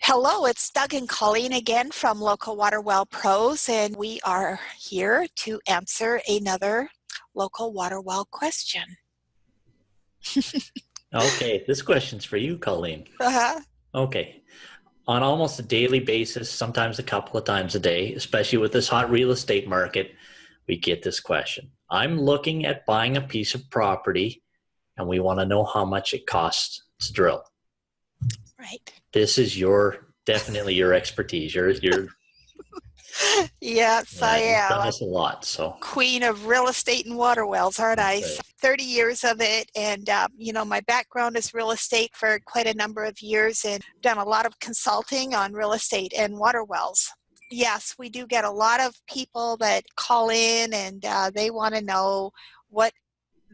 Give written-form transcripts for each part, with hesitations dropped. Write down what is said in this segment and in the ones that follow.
Hello, it's Doug and Colleen again from Local Water Well Pros, and we are here to answer another local water well question. Okay, this question's for you, Colleen. Uh-huh. Okay. On almost a daily basis, sometimes a couple of times a day, especially with this hot real estate market, we get this question. I'm looking at buying a piece of property and we want to know how much it costs to drill. Right. This is definitely your expertise. You're Yes, I you've am. done this a lot, so. Queen of real estate and water wells, aren't I? Right. 30 years of it, and my background is real estate for quite a number of years, and done a lot of consulting on real estate and water wells. Yes, we do get a lot of people that call in, and they want to know what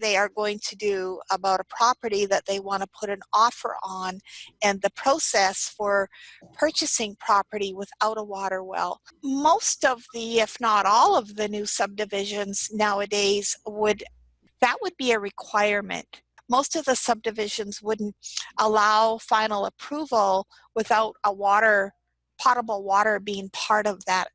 they are going to do about a property that they want to put an offer on, and the process for purchasing property without a water well. Most of the, if not all of the new subdivisions nowadays would be a requirement. Most of the subdivisions wouldn't allow final approval without potable water being part of that,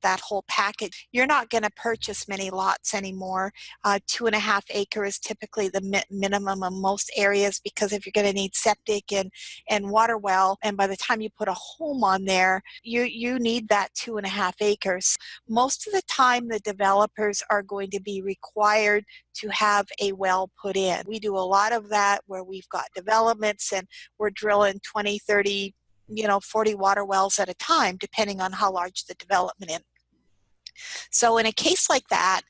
that whole package. You're not going to purchase many lots anymore. 2.5 acres is typically the minimum of most areas, because if you're going to need septic and water well, and by the time you put a home on there, you need that 2.5 acres. Most of the time, the developers are going to be required to have a well put in. We do a lot of that where we've got developments and we're drilling 20, 30, 40 water wells at a time, depending on how large the development is. So in a case like that,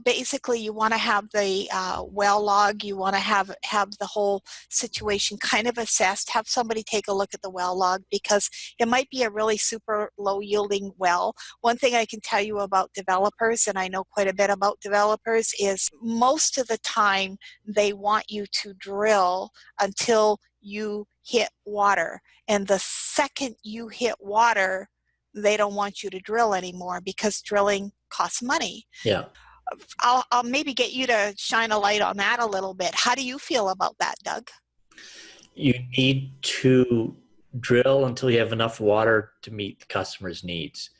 basically you want to have the well log, you want to have the whole situation kind of assessed, have somebody take a look at the well log, because it might be a really super low yielding well. One thing I can tell you about developers, and I know quite a bit about developers, is most of the time they want you to drill until you hit water. And the second you hit water, they don't want you to drill anymore, because drilling costs money. Yeah. I'll maybe get you to shine a light on that a little bit. How do you feel about that, Doug? You need to drill until you have enough water to meet the customer's needs,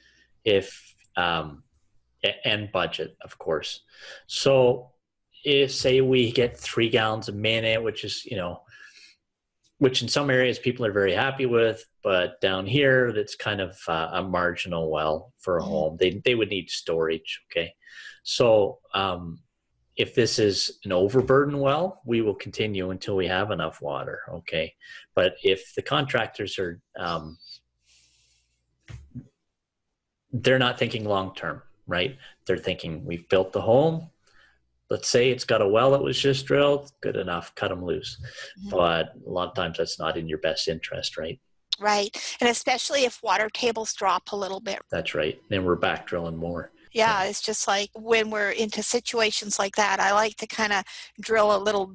and budget, of course. So if, say, we get 3 gallons a minute, which is, which in some areas people are very happy with, but down here that's kind of a marginal well for a home. They would need storage, okay? So if this is an overburden well, we will continue until we have enough water, okay? But if the contractors are, they're not thinking long-term, right? They're thinking, we've built the home. Let's say it's got a well that was just drilled, good enough, cut them loose. But a lot of times that's not in your best interest, right? Right. And especially if water tables drop a little bit. That's right. Then we're back drilling more. Yeah, it's just like when we're into situations like that, I like to kind of drill a little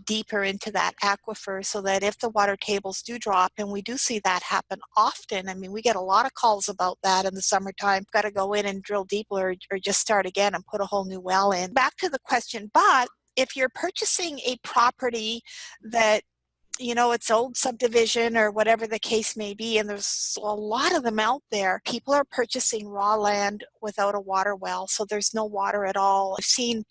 deeper into that aquifer, so that if the water tables do drop, and we do see that happen often. I mean, we get a lot of calls about that in the summertime. Got to go in and drill deeper, or just start again and put a whole new well in. Back to the question, but if you're purchasing a property that it's old subdivision or whatever the case may be, and there's a lot of them out there. People are purchasing raw land without a water well, so there's no water at all. I've seen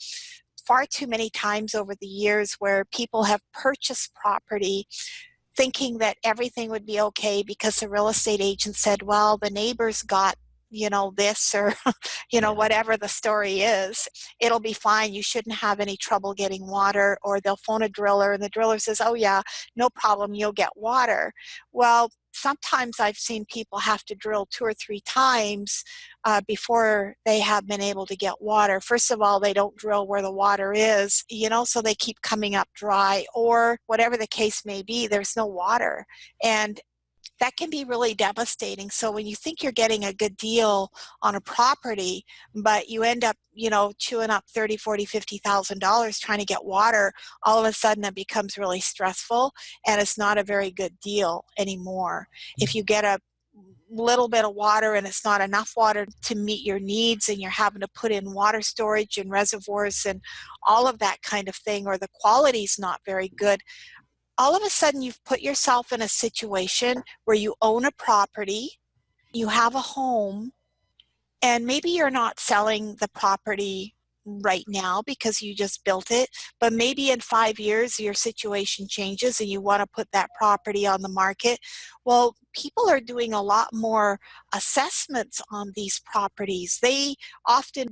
far too many times over the years where people have purchased property thinking that everything would be okay because the real estate agent said, well, the neighbors got this, or, whatever the story is, it'll be fine. You shouldn't have any trouble getting water. Or they'll phone a driller and the driller says, oh yeah, no problem, you'll get water. Well, sometimes I've seen people have to drill 2 or 3 times before they have been able to get water. First of all, they don't drill where the water is, so they keep coming up dry, or whatever the case may be, there's no water. And that can be really devastating. So when you think you're getting a good deal on a property, but you end up, chewing up $30,000, $40,000, $50,000 trying to get water, all of a sudden it becomes really stressful, and it's not a very good deal anymore. If you get a little bit of water and it's not enough water to meet your needs, and you're having to put in water storage and reservoirs and all of that kind of thing, or the quality's not very good, all of a sudden you've put yourself in a situation where you own a property, you have a home, and maybe you're not selling the property right now because you just built it, but maybe in 5 years your situation changes and you want to put that property on the market. Well, people are doing a lot more assessments on these properties.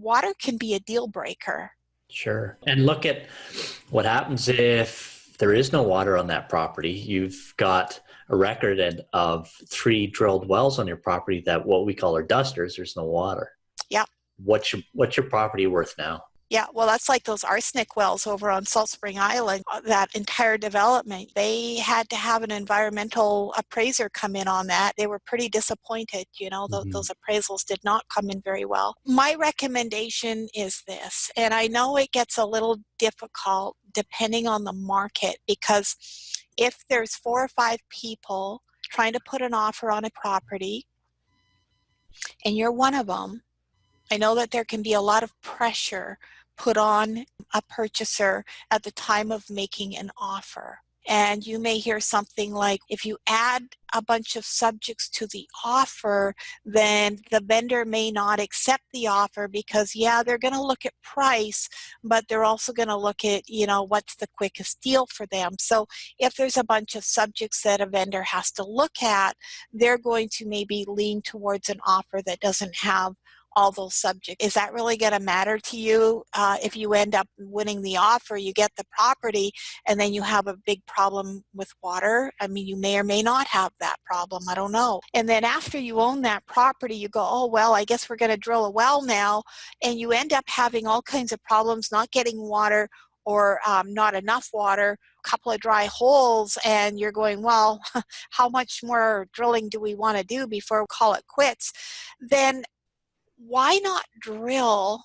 Water can be a deal breaker. Sure. And look at what happens if there is no water on that property. You've got a record of 3 drilled wells on your property that what we call are dusters. There's no water. Yeah. What's your property worth now? Yeah, well, that's like those arsenic wells over on Salt Spring Island. That entire development, they had to have an environmental appraiser come in on that. They were pretty disappointed, those appraisals did not come in very well. My recommendation is this, and I know it gets a little difficult depending on the market, because if there's 4 or 5 people trying to put an offer on a property and you're one of them, I know that there can be a lot of pressure put on a purchaser at the time of making an offer. And you may hear something like, if you add a bunch of subjects to the offer, then the vendor may not accept the offer because, they're going to look at price, but they're also going to look at, what's the quickest deal for them. So if there's a bunch of subjects that a vendor has to look at, they're going to maybe lean towards an offer that doesn't have all those subjects. Is that really going to matter to you? If you end up winning the offer, you get the property, and then you have a big problem with water. I mean, you may or may not have that problem. I don't know. And then after you own that property, you go, oh, well, I guess we're going to drill a well now. And you end up having all kinds of problems, not getting water, or not enough water, a couple of dry holes, and you're going, well, how much more drilling do we want to do before we call it quits? Then why not drill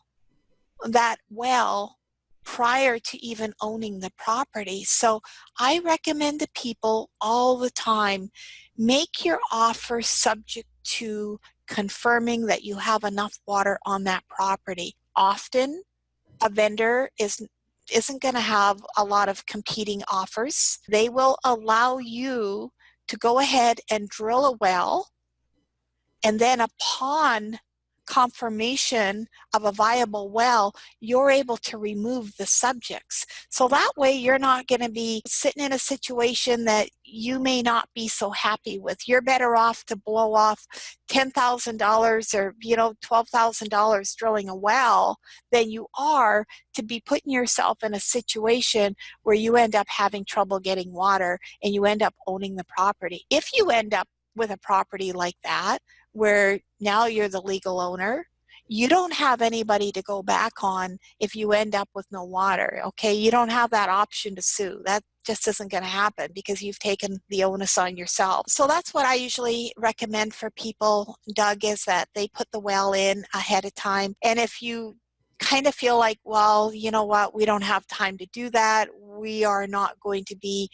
that well prior to even owning the property? So I recommend to people all the time, make your offer subject to confirming that you have enough water on that property. Often a vendor isn't going to have a lot of competing offers. They will allow you to go ahead and drill a well, and then upon confirmation of a viable well, you're able to remove the subjects. So that way you're not going to be sitting in a situation that you may not be so happy with. You're better off to blow off $10,000 or $12,000 drilling a well than you are to be putting yourself in a situation where you end up having trouble getting water and you end up owning the property. If you end up with a property like that, where now you're the legal owner, you don't have anybody to go back on if you end up with no water, okay? You don't have that option to sue. That just isn't going to happen because you've taken the onus on yourself. So that's what I usually recommend for people, Doug, is that they put the well in ahead of time. And if you kind of feel like, well, you know what, we don't have time to do that, we are not going to be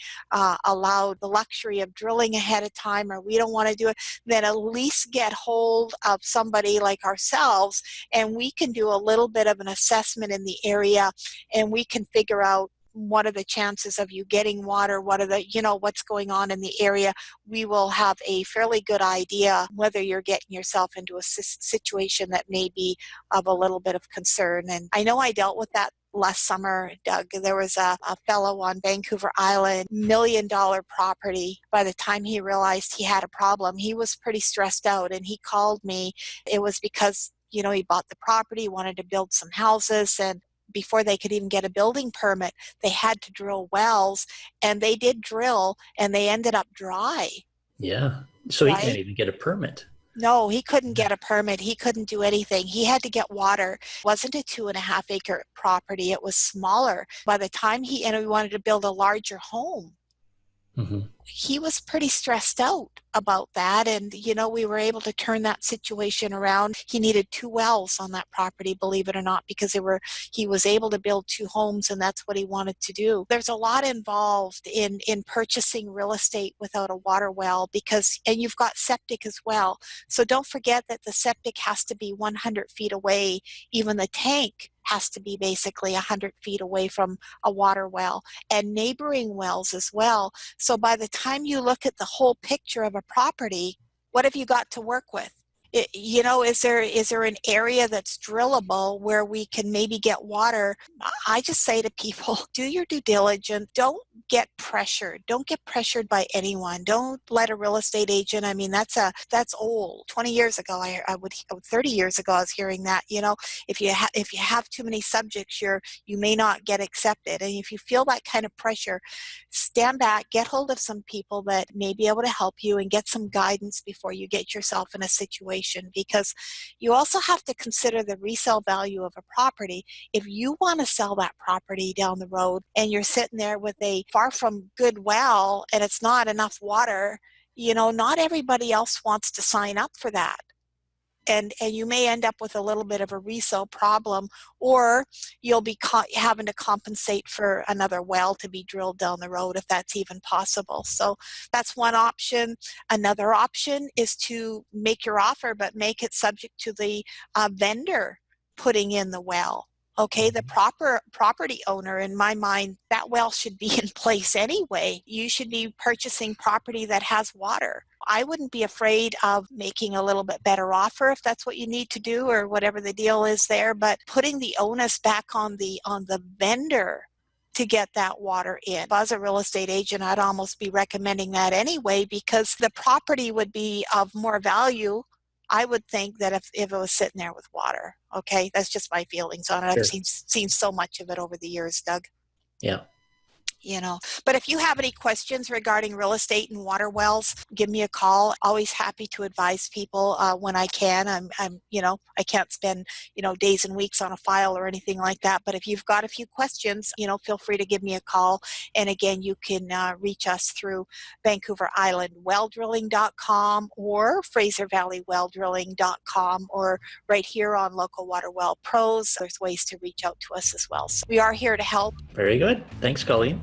allowed the luxury of drilling ahead of time, or we don't want to do it, then at least get hold of somebody like ourselves, and we can do a little bit of an assessment in the area, and we can figure out what are the chances of you getting water, what are the, what's going on in the area. We will have a fairly good idea whether you're getting yourself into a situation that may be of a little bit of concern. And I know I dealt with that last summer, Doug. There was a fellow on Vancouver Island, $1 million property. By the time he realized he had a problem, he was pretty stressed out, and he called me. It was because, he bought the property, wanted to build some houses, and before they could even get a building permit, they had to drill wells, and they did drill, and they ended up dry. Yeah. So right? He can't even get a permit. No, he couldn't get a permit. He couldn't do anything. He had to get water. It wasn't a 2.5 acre property. It was smaller. By the time he wanted to build a larger home, he was pretty stressed out about that. And, we were able to turn that situation around. He needed 2 wells on that property, believe it or not, because he was able to build 2 homes, and that's what he wanted to do. There's a lot involved in purchasing real estate without a water well, and you've got septic as well. So don't forget that the septic has to be 100 feet away. Even the tank has to be basically 100 feet away from a water well, and neighboring wells as well. So by the time you look at the whole picture of a property, what have you got to work with? Is there an area that's drillable where we can maybe get water? I just say to people, do your due diligence. Don't get pressured. Don't get pressured by anyone. Don't let a real estate agent. I mean, that's old. 20 years ago, 30 years ago, I was hearing that. If you have too many subjects, you may not get accepted. And if you feel that kind of pressure, stand back, get hold of some people that may be able to help you, and get some guidance before you get yourself in a situation. Because you also have to consider the resale value of a property. If you want to sell that property down the road and you're sitting there with a far from good well and it's not enough water, not everybody else wants to sign up for that. And you may end up with a little bit of a resale problem, or you'll be having to compensate for another well to be drilled down the road, if that's even possible. So that's one option. Another option is to make your offer, but make it subject to the vendor putting in the well. Okay, the proper property owner, in my mind, that well should be in place anyway. You should be purchasing property that has water. I wouldn't be afraid of making a little bit better offer if that's what you need to do, or whatever the deal is there, but putting the onus back on the vendor to get that water in. If I was a real estate agent, I'd almost be recommending that anyway, because the property would be of more value, I would think, that if it was sitting there with water. Okay, that's just my feelings on it. Sure. I've seen so much of it over the years, Doug. Yeah. But if you have any questions regarding real estate and water wells, give me a call. Always happy to advise people when I can. I can't spend, days and weeks on a file or anything like that. But if you've got a few questions, feel free to give me a call. And again, you can reach us through Vancouver Island welldrilling.com or Fraser Valley welldrilling.com, or right here on Local Water Well Pros. There's ways to reach out to us as well. So we are here to help. Very good. Thanks, Colleen.